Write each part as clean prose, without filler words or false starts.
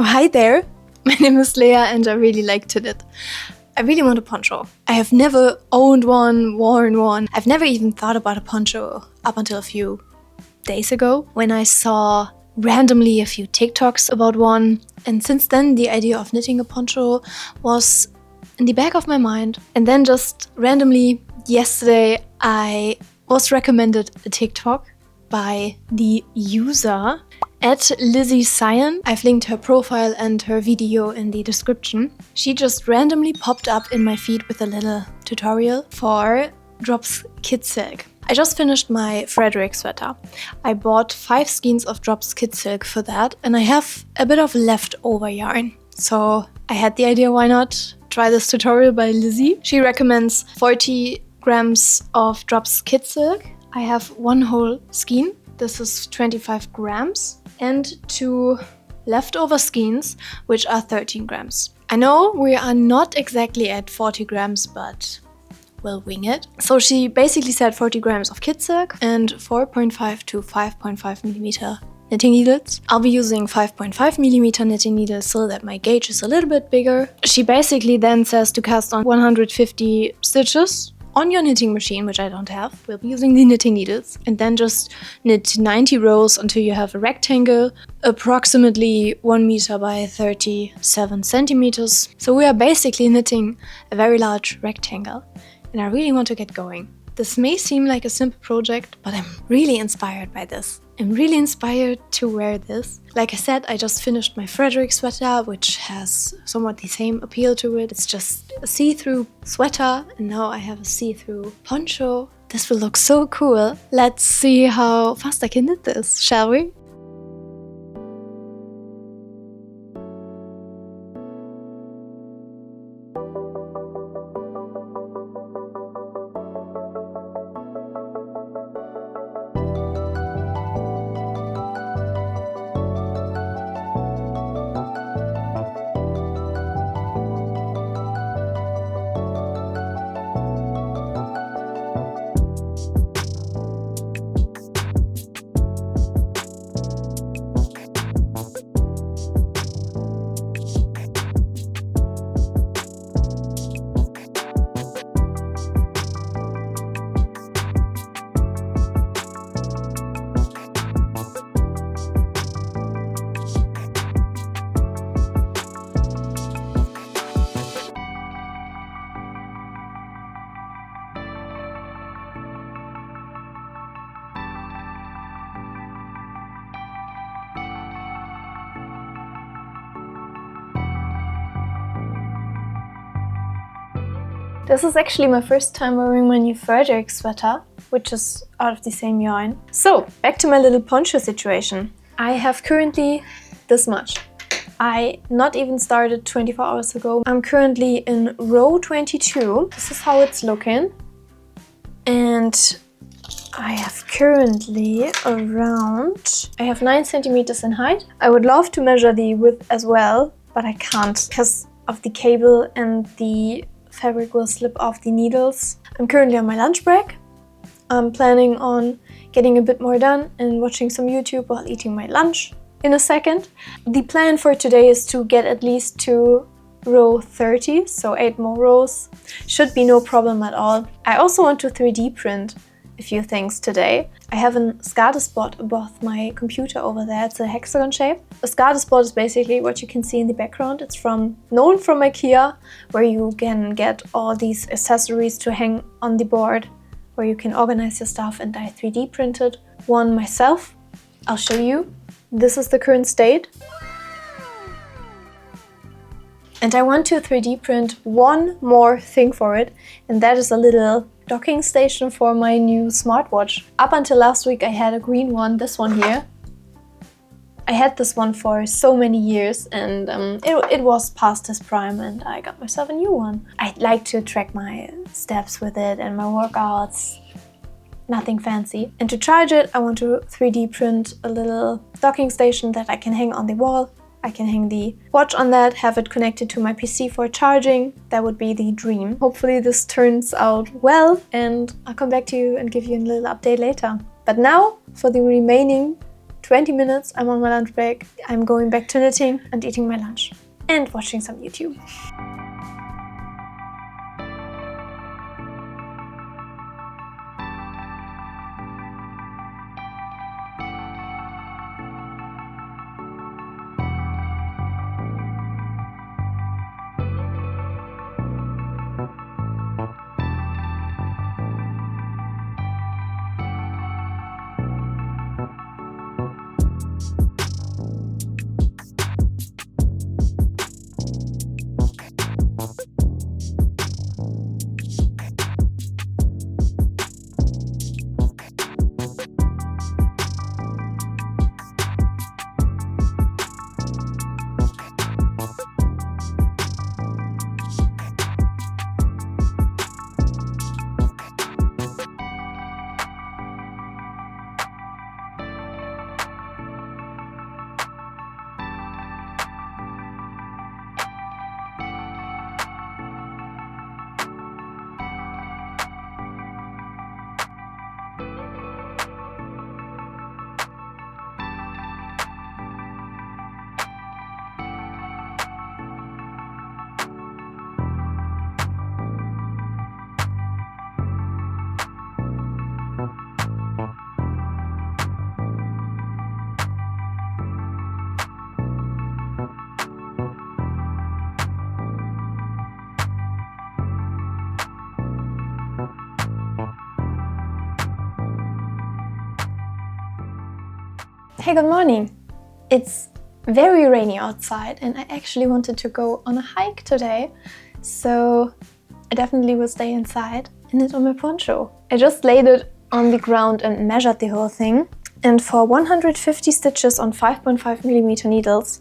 hi there, my name is Lea and I really like to knit. I really want a poncho. I have never owned one, worn one. I've never even thought about a poncho up until a few days ago when I saw randomly a few TikToks about one. And since then, the idea of knitting a poncho was in the back of my mind. And then just randomly yesterday, I was recommended a TikTok by the user at Lizzie Cyan. I've linked her profile and her video in the description. She just randomly popped up in my feed with a little tutorial for Drops Kid Silk. I just finished my Frederick sweater. I bought 5 skeins of Drops Kid Silk for that, and I have a bit of leftover yarn. So I had the idea, why not try this tutorial by Lizzie. She recommends 40 grams of Drops Kid Silk. I have 1 whole skein. This is 25 grams. And 2 leftover skeins, which are 13 grams. I know we are not exactly at 40 grams, but we'll wing it. So she basically said 40 grams of kid silk and 4.5 to 5.5 millimeter knitting needles. I'll be using 5.5 millimeter knitting needles so that my gauge is a little bit bigger. She basically then says to cast on 150 stitches on your knitting machine, which I don't have. We'll be using the knitting needles, and then just knit 90 rows until you have a rectangle approximately 1 meter by 37 centimeters. So we are basically knitting a very large rectangle, and I really want to get going. This may seem like a simple project, but I'm really inspired by this. I'm really inspired to wear this. Like I said, I just finished my Frederick sweater, which has somewhat the same appeal to it. It's just a see-through sweater, and now I have a see-through poncho. This will look so cool. Let's see how fast I can knit this, shall we? This is actually my first time wearing my new Frederick sweater, which is out of the same yarn. So, back to my little poncho situation. I have currently this much. I not even started 24 hours ago. I'm currently in row 22. This is how it's looking. And I have currently I have 9 centimeters in height. I would love to measure the width as well, but I can't because of the cable and the fabric will slip off the needles. I'm currently on my lunch break. I'm planning on getting a bit more done and watching some YouTube while eating my lunch in a second. The plan for today is to get at least to row 30, so 8 more rows. Should be no problem at all. I also want to 3D print a few things today. I have a scatter spot above my computer over there. It's a hexagon shape. A scatter spot is basically what you can see in the background. It's known from IKEA, where you can get all these accessories to hang on the board, where you can organize your stuff, and I 3D printed one myself. I'll show you. This is the current state. And I want to 3D print one more thing for it, and that is a little docking station for my new smartwatch. Up until last week I had a green one, this one here. I had this one for so many years, and it was past its prime, and I got myself a new one. I like to track my steps with it and my workouts. Nothing fancy. And to charge it, I want to 3D print a little docking station that I can hang on the wall. I can hang the watch on that, have it connected to my PC for charging. That would be the dream. Hopefully this turns out well, and I'll come back to you and give you a little update later. But now, for the remaining 20 minutes, I'm on my lunch break. I'm going back to knitting and eating my lunch and watching some YouTube. Hey, good morning! It's very rainy outside and I actually wanted to go on a hike today, so I definitely will stay inside and knit on my poncho. I just laid it on the ground and measured the whole thing, and for 150 stitches on 5.5mm needles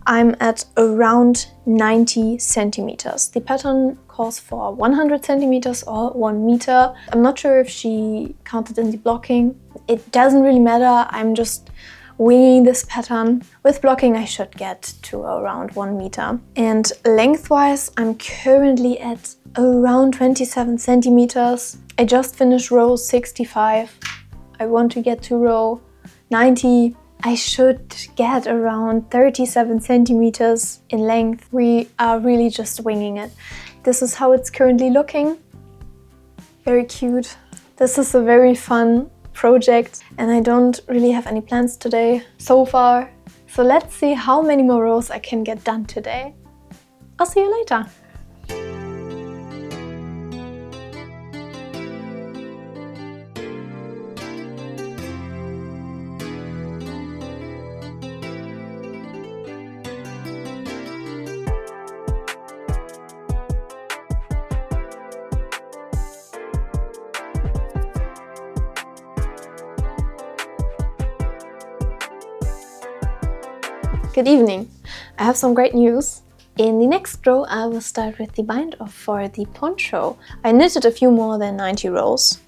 I'm at around 90 centimeters. The pattern calls for 100 centimeters or 1 meter. I'm not sure if she counted in the blocking. It doesn't really matter, I'm just winging this pattern. With blocking I should get to around 1 meter. And lengthwise I'm currently at around 27 centimeters. I just finished row 65. I want to get to row 90. I should get around 37 centimeters in length. We are really just winging it. This is how it's currently looking. Very cute. This is a very fun project and I don't really have any plans today so far. So let's see how many more rows I can get done today. I'll see you later. Good evening! I have some great news. In the next row I will start with the bind off for the poncho. I knitted a few more than 90 rows.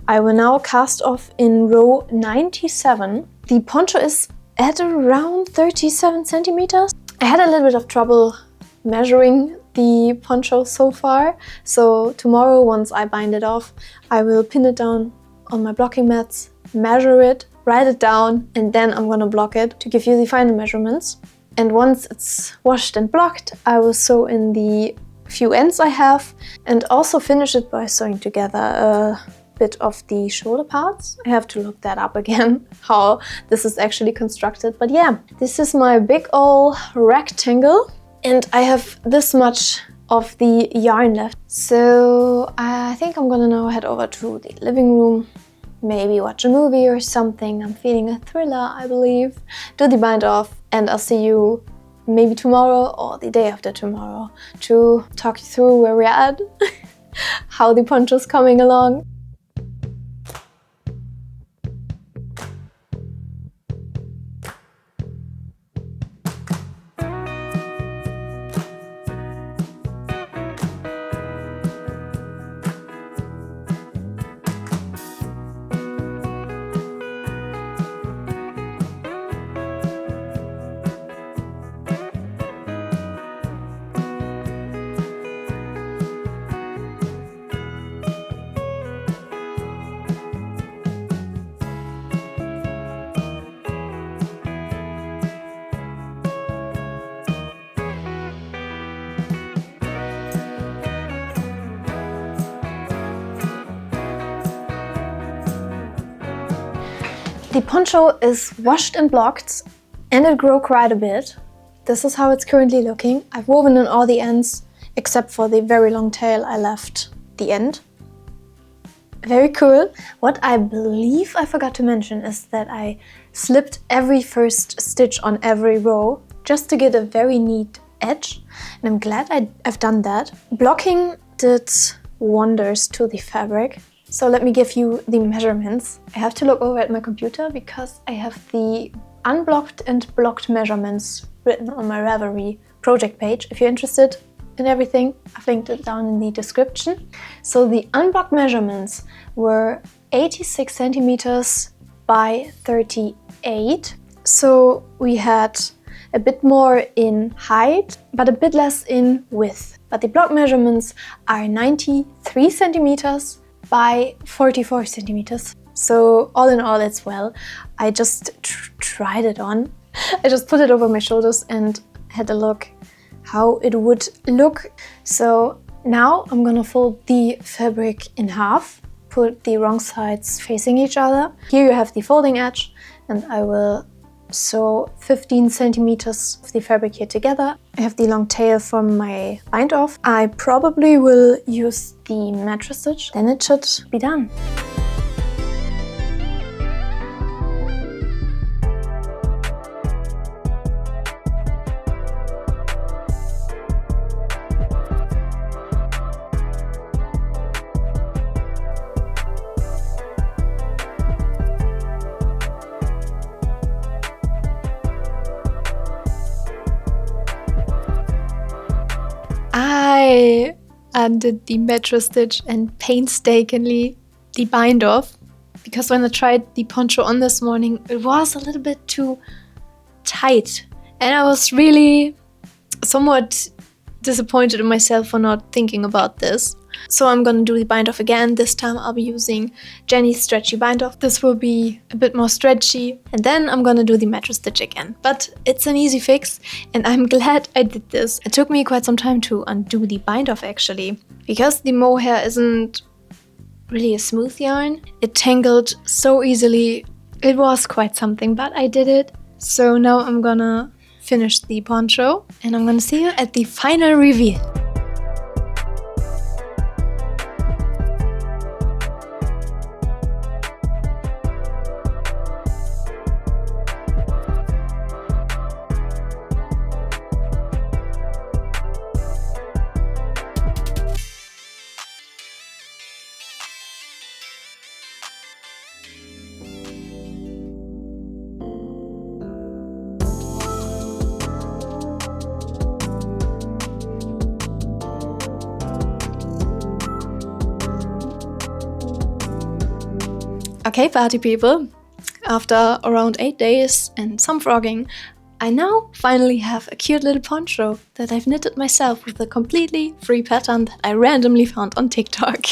I will now cast off in row 97. The poncho is at around 37 centimeters. I had a little bit of trouble measuring the poncho so far, so tomorrow once I bind it off I will pin it down on my blocking mats, measure it, write it down, and then I'm gonna block it to give you the final measurements. And once it's washed and blocked, I will sew in the few ends I have and also finish it by sewing together a bit of the shoulder parts. I have to look that up again, how this is actually constructed. But yeah, this is my big old rectangle and I have this much of the yarn left. So I think I'm gonna now head over to the living room, maybe watch a movie or something. I'm feeling a thriller, I believe. Do the bind off and I'll see you maybe tomorrow or the day after tomorrow to talk you through where we're at, how the poncho's coming along. The poncho is washed and blocked and it grew quite a bit. This is how it's currently looking. I've woven in all the ends except for the very long tail. I left the end. Very cool. What I believe I forgot to mention is that I slipped every first stitch on every row just to get a very neat edge, and I'm glad I've done that. Blocking did wonders to the fabric. So let me give you the measurements. I have to look over at my computer because I have the unblocked and blocked measurements written on my Ravelry project page. If you're interested in everything, I've linked it down in the description. So the unblocked measurements were 86 centimeters by 38. So we had a bit more in height, but a bit less in width. But the block measurements are 93 centimeters by 44 centimeters. So all in all, it's well. I just tried it on. I just put it over my shoulders and had a look how it would look. So now I'm gonna fold the fabric in half, put the wrong sides facing each other. Here you have the folding edge, and I will sew 15 centimeters of the fabric here together. I have the long tail from my bind off. I probably will use the mattress stitch, then it should be done. I undid the mattress stitch and painstakingly the bind off, because when I tried the poncho on this morning, it was a little bit too tight, and I was really somewhat disappointed in myself for not thinking about this. So I'm gonna do the bind off again. This time I'll be using Jenny's stretchy bind off. This will be a bit more stretchy, and then I'm gonna do the mattress stitch again. But it's an easy fix, and I'm glad I did this. It took me quite some time to undo the bind off actually, because the mohair isn't really a smooth yarn. It tangled so easily. It was quite something, but I did it. So now I'm gonna finish the poncho, and I'm gonna see you at the final reveal. Okay, party people, after around 8 days and some frogging, I now finally have a cute little poncho that I've knitted myself with a completely free pattern that I randomly found on TikTok.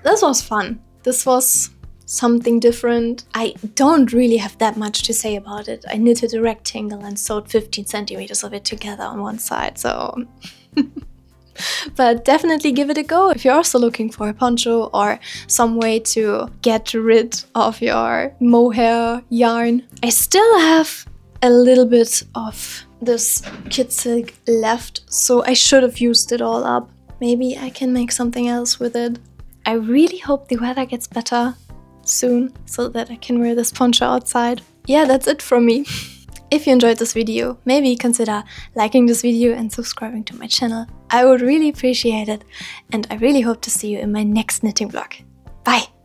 This was fun. This was something different. I don't really have that much to say about it. I knitted a rectangle and sewed 15 centimeters of it together on one side, so... But definitely give it a go if you're also looking for a poncho or some way to get rid of your mohair yarn. I still have a little bit of this kid silk left, so I should have used it all up. Maybe I can make something else with it. I really hope the weather gets better soon so that I can wear this poncho outside. Yeah, that's it from me. If you enjoyed this video, maybe consider liking this video and subscribing to my channel. I would really appreciate it, and I really hope to see you in my next knitting vlog. Bye!